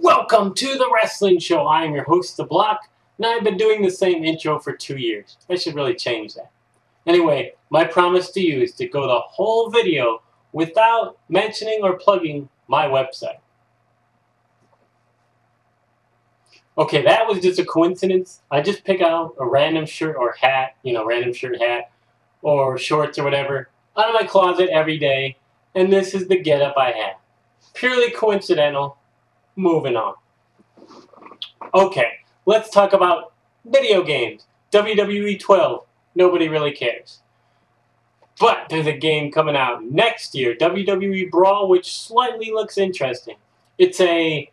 Welcome to the Wrestling Show. I am your host, The Block, and I've been doing the same intro for 2 years. I should really change that. Anyway, my promise to you is to go the whole video without mentioning or plugging my website. Okay, that was just a coincidence. I just pick out a random shirt or hat, random shirt, hat, or shorts or whatever, out of my closet every day, and this is the getup I have. Purely coincidental. Moving on. Okay, let's talk about video games. WWE 12. Nobody really cares. But there's a game coming out next year, WWE Brawl, which slightly looks interesting. It's a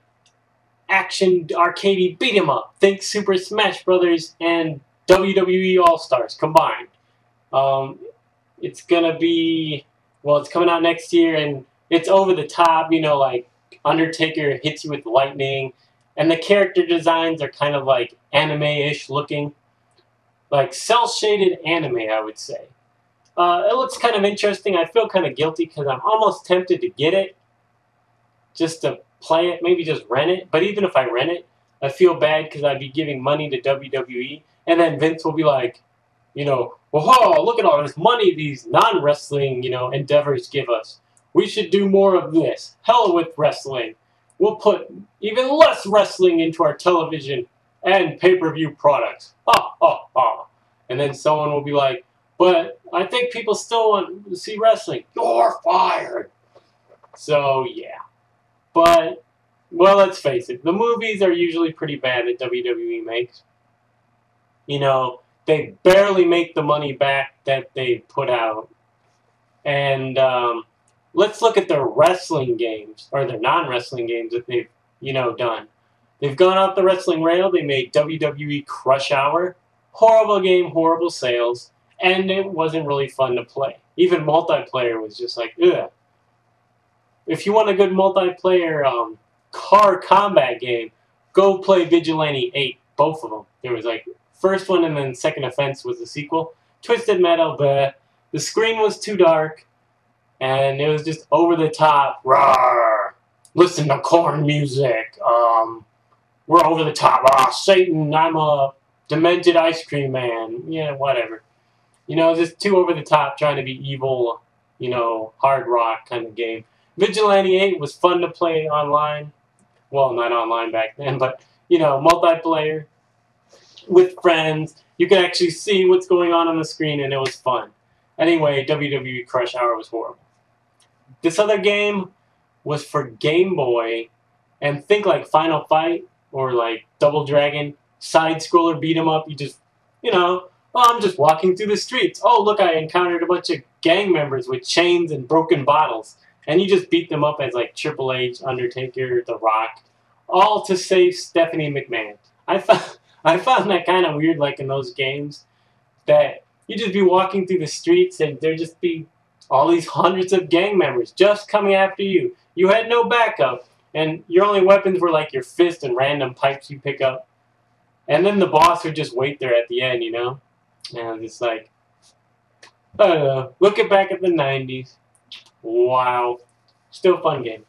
action arcadey beat 'em up. Think Super Smash Brothers and WWE All-Stars combined. It's gonna be, well, it's coming out next year, and it's over the top, like Undertaker hits you with lightning, and the character designs are kind of like anime-ish looking, like cel-shaded anime, I would say. It looks kind of interesting. I feel kind of guilty because I'm almost tempted to get it just to play it, maybe just rent it. But even if I rent it, I feel bad because I'd be giving money to WWE, and then Vince will be like, whoa, look at all this money these non-wrestling, endeavors give us. We should do more of this. Hell with wrestling. We'll put even less wrestling into our television and pay-per-view products. Ha, ha, ha. And then someone will be like, but I think people still want to see wrestling. You're fired. So, yeah. But, well, let's face it. The movies are usually pretty bad that WWE makes. They barely make the money back that they put out. And, let's look at their wrestling games, or their non-wrestling games that they've, done. They've gone off the wrestling rail. They made WWE Crush Hour. Horrible game, horrible sales, and it wasn't really fun to play. Even multiplayer was just like, ugh. If you want a good multiplayer car combat game, go play Vigilante 8, both of them. There was like, first one and then Second Offense was the sequel. Twisted Metal, bleh. The screen was too dark. And it was just over the top. Rawr! Listen to corn music. We're over the top. Ah, Satan, I'm a demented ice cream man. Yeah, whatever. Just too over the top, trying to be evil, hard rock kind of game. Vigilante 8 was fun to play online. Well, not online back then, but, multiplayer with friends. You could actually see what's going on the screen, and it was fun. Anyway, WWE Crush Hour was horrible. This other game was for Game Boy, and think like Final Fight or like Double Dragon, side-scroller beat 'em up. You just, oh, I'm just walking through the streets. Oh, look, I encountered a bunch of gang members with chains and broken bottles. And you just beat them up as like Triple H, Undertaker, The Rock, all to save Stephanie McMahon. I found that kind of weird, like in those games, that you just be walking through the streets and there just be all these hundreds of gang members just coming after you. You had no backup, and your only weapons were like your fist and random pipes you pick up. And then the boss would just wait there at the end, And it's like, I don't know. Looking back at the 90s. Wow. Still a fun game.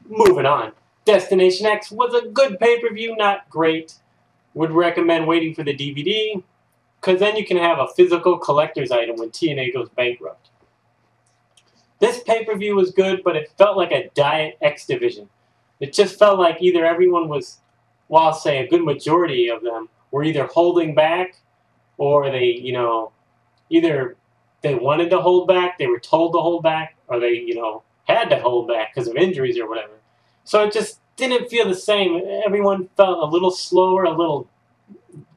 Moving on. Destination X was a good pay-per-view, not great. Would recommend waiting for the DVD, because then you can have a physical collector's item when TNA goes bankrupt. This pay-per-view was good, but it felt like a diet X division. It just felt like either everyone was, well, I'll say a good majority of them, were either holding back, or they, either they wanted to hold back, they were told to hold back, or they, had to hold back because of injuries or whatever. So it just didn't feel the same. Everyone felt a little slower, a little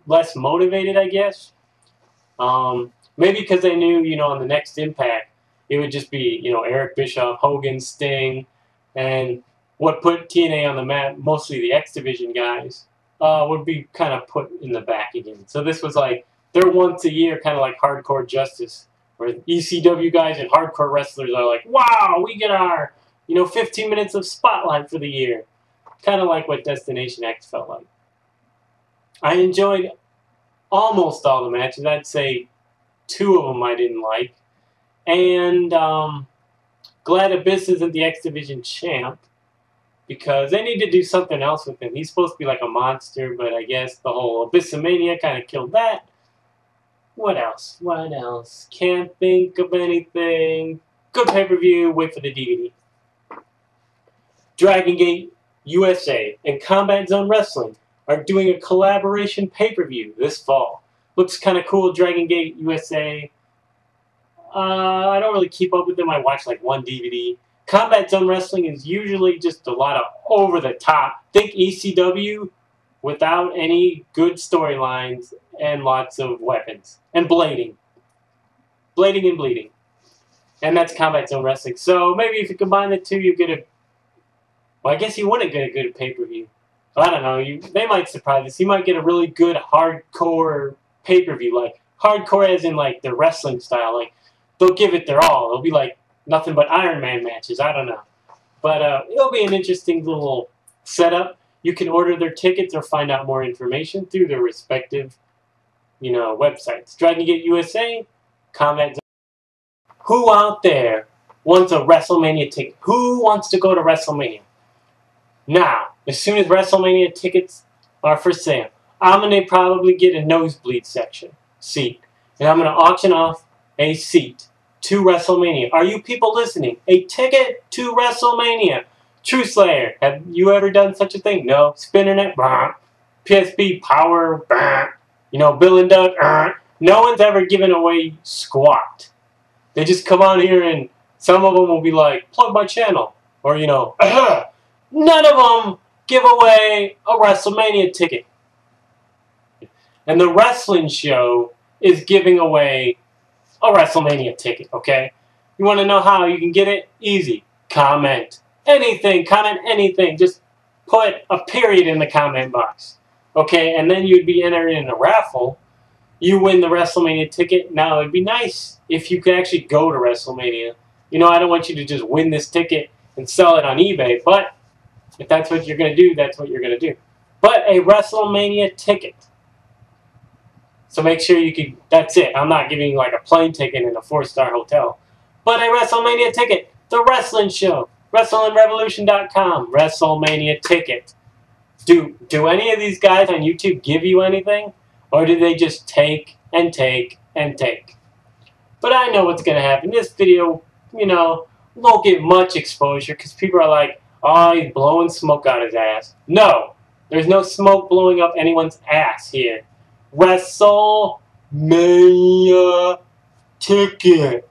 less motivated, I guess. Maybe because they knew, on the next Impact, it would just be, Eric Bischoff, Hogan, Sting, and what put TNA on the map, mostly the X Division guys, would be kind of put in the back again. So this was like their once a year, kind of like Hardcore Justice, where ECW guys and hardcore wrestlers are like, wow, we get our 15 minutes of spotlight for the year. Kind of like what Destination X felt like. I enjoyed almost all the matches. I'd say 2 of them I didn't like. And glad Abyss isn't the X Division champ, because they need to do something else with him. He's supposed to be like a monster, but I guess the whole Abyssomania kind of killed that. What else? What else? Can't think of anything. Good pay-per-view. Wait for the DVD. Dragon Gate USA and Combat Zone Wrestling are doing a collaboration pay-per-view this fall. Looks kind of cool. Dragon Gate USA. I don't really keep up with them. I watch like 1 DVD. Combat Zone Wrestling is usually just a lot of over-the-top. Think ECW without any good storylines and lots of weapons. And blading. Blading and bleeding. And that's Combat Zone Wrestling. So maybe if you combine the two, you get a... Well, I guess you wouldn't get a good pay-per-view. I don't know. They might surprise us. You might get a really good hardcore pay-per-view. Like, hardcore as in, like, the wrestling style. Like, they'll give it their all. It'll be, like, nothing but Iron Man matches. I don't know. But it'll be an interesting little setup. You can order their tickets or find out more information through their respective, websites. Dragon Gate USA, Combat Zone. Who out there wants a WrestleMania ticket? Who wants to go to WrestleMania? Now, as soon as WrestleMania tickets are for sale, I'm going to probably get a nosebleed seat. And I'm going to auction off a seat to WrestleMania. Are you people listening? A ticket to WrestleMania. True Slayer, have you ever done such a thing? No. Spinnernet, bah. PSP Power, bah. Bill and Doug, no one's ever given away squat. They just come on here and some of them will be like, plug my channel. Or, none of them give away a WrestleMania ticket. And the wrestling show is giving away a WrestleMania ticket, okay? You want to know how you can get it? Easy. Comment anything. Comment anything. Just put a period in the comment box. Okay, and then you'd be entered in a raffle. You win the WrestleMania ticket. Now, it'd be nice if you could actually go to WrestleMania. I don't want you to just win this ticket and sell it on eBay, but if that's what you're going to do, that's what you're going to do. But a WrestleMania ticket. So make sure you can, that's it. I'm not giving you like a plane ticket in a 4-star hotel. But a WrestleMania ticket. The wrestling show. WrestlingRevolution.com. WrestleMania ticket. Do any of these guys on YouTube give you anything? Or do they just take and take and take? But I know what's going to happen. This video, won't get much exposure because people are like, oh, he's blowing smoke out his ass. No, there's no smoke blowing up anyone's ass here. WrestleMania ticket.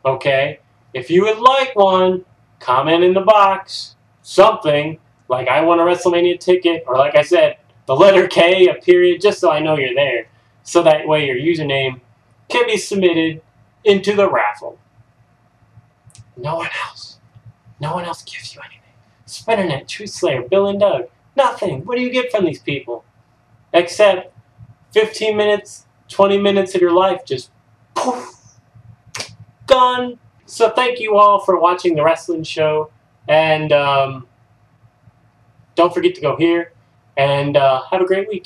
Okay? If you would like one, comment in the box. Something. Like, I want a WrestleMania ticket. Or like I said, the letter K, a period, just so I know you're there. So that way your username can be submitted into the raffle. No one else. No one else gives you anything. Spinnernet, True Slayer, Bill and Doug. Nothing. What do you get from these people? Except 15 minutes, 20 minutes of your life just poof, gone. So thank you all for watching the wrestling show. And don't forget to go here. And have a great week.